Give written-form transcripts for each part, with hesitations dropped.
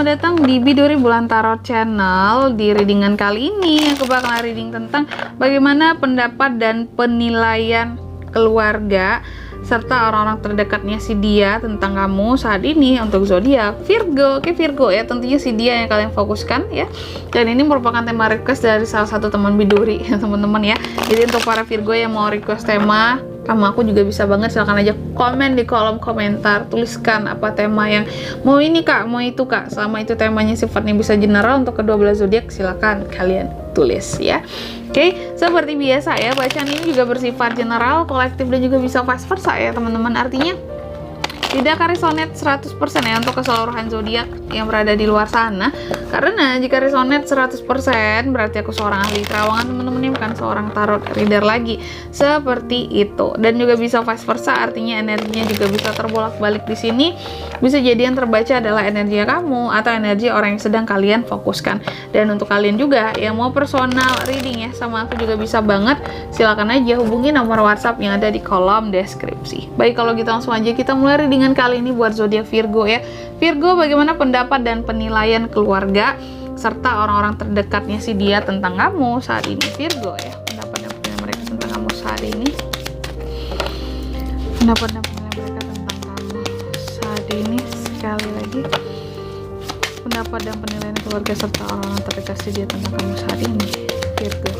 selamat datang di Biduri Bulan Tarot Channel. Di readingan kali ini aku bakal reading tentang bagaimana pendapat dan penilaian keluarga serta orang-orang terdekatnya si dia tentang kamu saat ini untuk zodiak Virgo. Oke, Virgo ya, tentunya si dia yang kalian fokuskan ya. Dan ini merupakan tema request dari salah satu teman Biduri ya teman-teman ya. Jadi untuk para Virgo yang mau request tema sama aku juga bisa banget, silahkan aja komen di kolom komentar, tuliskan apa tema yang mau ini kak, mau itu kak. Selama itu temanya sifatnya bisa general untuk kedua belah zodiak, silahkan kalian tulis ya. Oke, seperti biasa ya, bacaan ini juga bersifat general, kolektif, dan juga bisa vice versa ya teman-teman. Artinya tidak akan resonate 100% ya untuk keseluruhan zodiak yang berada di luar sana. Karena jika resonate 100% berarti aku seorang ahli kerawangan teman-teman, ini bukan seorang tarot reader lagi. Seperti itu. Dan juga bisa vice versa, artinya energinya juga bisa terbolak-balik di sini. Bisa jadi yang terbaca adalah energi kamu atau energi orang yang sedang kalian fokuskan. Dan untuk kalian juga yang mau personal reading ya sama aku juga bisa banget. Silakan aja hubungi nomor WhatsApp yang ada di kolom deskripsi. Baik, kalau gitu langsung aja kita mulai reading kali ini buat zodiak Virgo ya. Virgo, bagaimana pendapat dan penilaian keluarga serta orang-orang terdekatnya si dia tentang kamu saat ini Virgo ya. Pendapat dan penilaian mereka tentang kamu saat ini. Pendapat dan penilaian mereka tentang kamu saat ini. Sekali lagi, pendapat dan penilaian keluarga serta orang-orang terdekat si dia tentang kamu saat ini Virgo.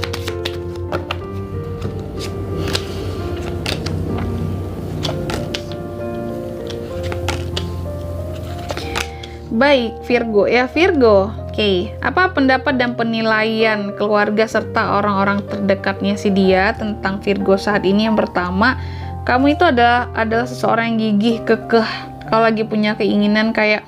Baik, Virgo ya, Virgo. Oke, apa pendapat dan penilaian keluarga serta orang-orang terdekatnya si dia tentang Virgo saat ini? Yang pertama, kamu itu adalah seseorang yang gigih, kekeh. Kalau lagi punya keinginan kayak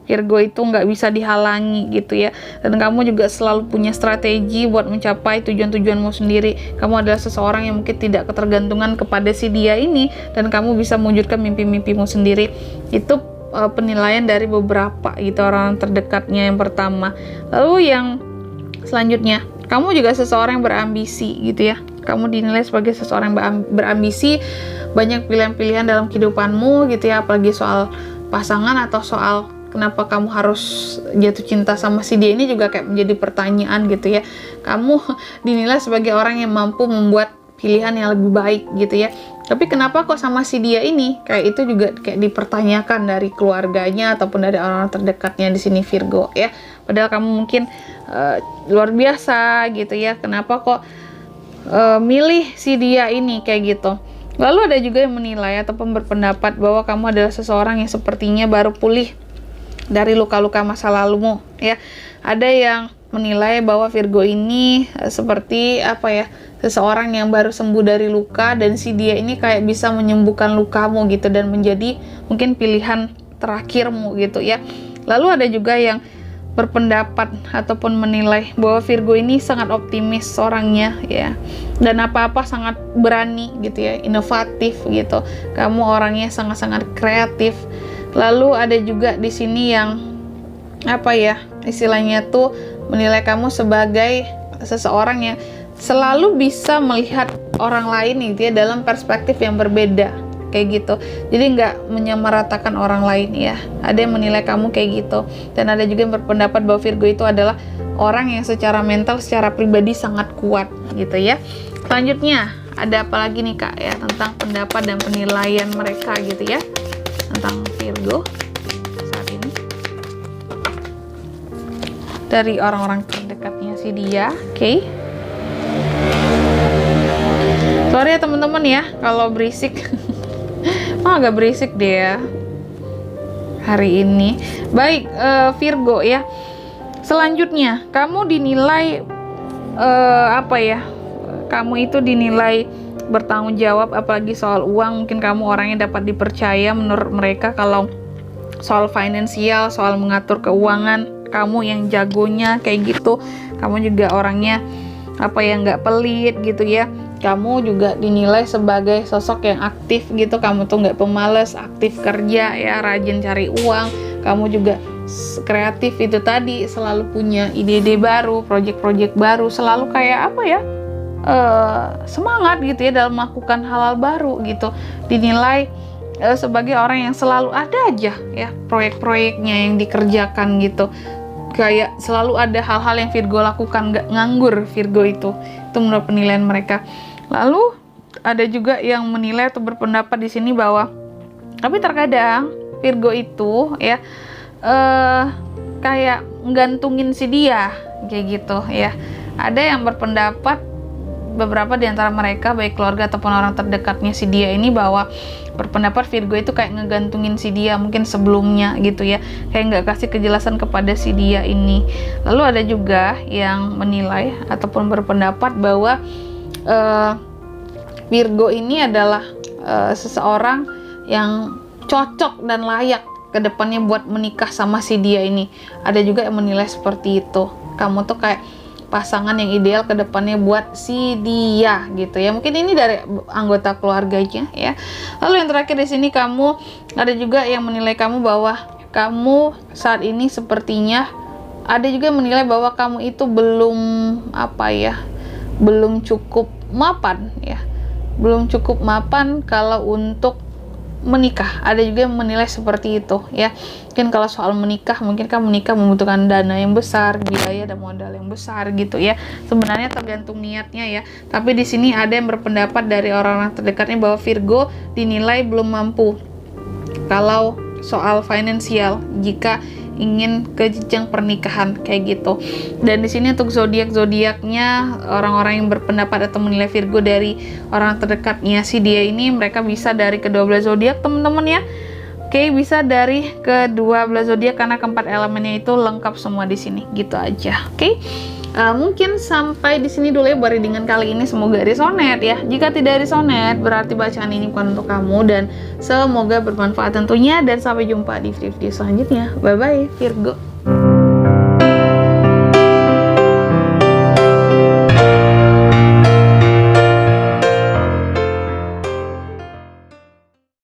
Virgo itu nggak bisa dihalangi gitu ya. Dan kamu juga selalu punya strategi buat mencapai tujuan-tujuanmu sendiri. Kamu adalah seseorang yang mungkin tidak ketergantungan kepada si dia ini, dan kamu bisa mewujudkan mimpi-mimpimu sendiri. Itu penilaian dari beberapa gitu orang terdekatnya yang pertama. Lalu yang selanjutnya, kamu juga seseorang yang berambisi gitu ya. Kamu dinilai sebagai seseorang yang berambisi, banyak pilihan-pilihan dalam kehidupanmu gitu ya, apalagi soal pasangan atau soal kenapa kamu harus jatuh cinta sama si dia ini juga kayak menjadi pertanyaan gitu ya. Kamu dinilai sebagai orang yang mampu membuat pilihan yang lebih baik gitu ya. Tapi kenapa kok sama si dia ini? Kayak itu juga kayak dipertanyakan dari keluarganya ataupun dari orang-orang terdekatnya di sini Virgo ya. Padahal kamu mungkin luar biasa gitu ya. Kenapa kok milih si dia ini kayak gitu? Lalu ada juga yang menilai ataupun berpendapat bahwa kamu adalah seseorang yang sepertinya baru pulih dari luka-luka masa lalumu ya. Ada yang menilai bahwa Virgo ini seperti apa ya, seseorang yang baru sembuh dari luka, dan si dia ini kayak bisa menyembuhkan lukamu gitu dan menjadi mungkin pilihan terakhirmu gitu ya. Lalu ada juga yang berpendapat ataupun menilai bahwa Virgo ini sangat optimis orangnya ya, dan apa-apa sangat berani gitu ya, inovatif gitu. Kamu orangnya sangat-sangat kreatif. Lalu ada juga di sini yang apa ya, istilahnya tuh menilai kamu sebagai seseorang yang selalu bisa melihat orang lain gitu ya dalam perspektif yang berbeda kayak gitu. Jadi nggak menyamaratakan orang lain ya. Ada yang menilai kamu kayak gitu. Dan ada juga yang berpendapat bahwa Virgo itu adalah orang yang secara mental, secara pribadi sangat kuat gitu ya. Selanjutnya ada apa lagi nih kak ya tentang pendapat dan penilaian mereka gitu ya tentang Virgo saat ini dari orang-orang terdekatnya si dia. Oke. Sorry ya teman-teman ya kalau berisik. Agak berisik deh ya hari ini. Baik, Virgo ya. Selanjutnya, kamu dinilai apa ya? Kamu itu dinilai bertanggung jawab apalagi soal uang. Mungkin kamu orangnya dapat dipercaya menurut mereka kalau soal finansial, soal mengatur keuangan, kamu yang jagonya kayak gitu. Kamu juga orangnya apa ya, nggak pelit gitu ya. Kamu juga dinilai sebagai sosok yang aktif gitu. Kamu tuh nggak pemalas, aktif kerja ya, rajin cari uang. Kamu juga kreatif itu tadi, selalu punya ide-ide baru, project-project baru, selalu kayak apa ya, semangat gitu ya dalam melakukan hal-hal baru gitu. Dinilai sebagai orang yang selalu ada aja ya proyek-proyeknya yang dikerjakan gitu. Kayak selalu ada hal-hal yang Virgo lakukan, nggak nganggur Virgo itu menurut penilaian mereka. Lalu ada juga yang menilai atau berpendapat di sini bahwa tapi terkadang Virgo itu ya kayak nggantungin si dia kayak gitu ya. Ada yang berpendapat, beberapa di antara mereka baik keluarga ataupun orang terdekatnya si dia ini, bahwa berpendapat Virgo itu kayak ngegantungin si dia mungkin sebelumnya gitu ya, kayak nggak kasih kejelasan kepada si dia ini. Lalu ada juga yang menilai ataupun berpendapat bahwa Virgo ini adalah seseorang yang cocok dan layak kedepannya buat menikah sama si dia ini. Ada juga yang menilai seperti itu, kamu tuh kayak pasangan yang ideal ke depannya buat si dia gitu ya. Mungkin ini dari anggota keluarganya ya. Lalu yang terakhir di sini kamu, ada juga yang menilai kamu bahwa kamu saat ini sepertinya, ada juga yang menilai bahwa kamu itu belum cukup mapan ya. Belum cukup mapan kalau untuk menikah. Ada juga yang menilai seperti itu ya. Mungkin kalau soal menikah, mungkin kan menikah membutuhkan dana yang besar, biaya dan modal yang besar gitu ya. Sebenarnya tergantung niatnya ya. Tapi di sini ada yang berpendapat dari orang-orang terdekatnya bahwa Virgo dinilai belum mampu kalau soal finansial jika ingin ke jenjang pernikahan kayak gitu. Dan di sini untuk zodiak-zodiaknya, orang-orang yang berpendapat atau menilai Virgo dari orang terdekatnya si dia ini, mereka bisa dari kedua zodiak teman-teman ya. Oke, bisa dari kedua zodiak karena keempat elemennya itu lengkap semua di sini. Gitu aja. Oke. Mungkin sampai di sini dulu ya buat readingan kali ini, semoga resonate ya. Jika tidak resonate berarti bacaan ini bukan untuk kamu, dan semoga bermanfaat tentunya, dan sampai jumpa di video selanjutnya. Bye bye Virgo.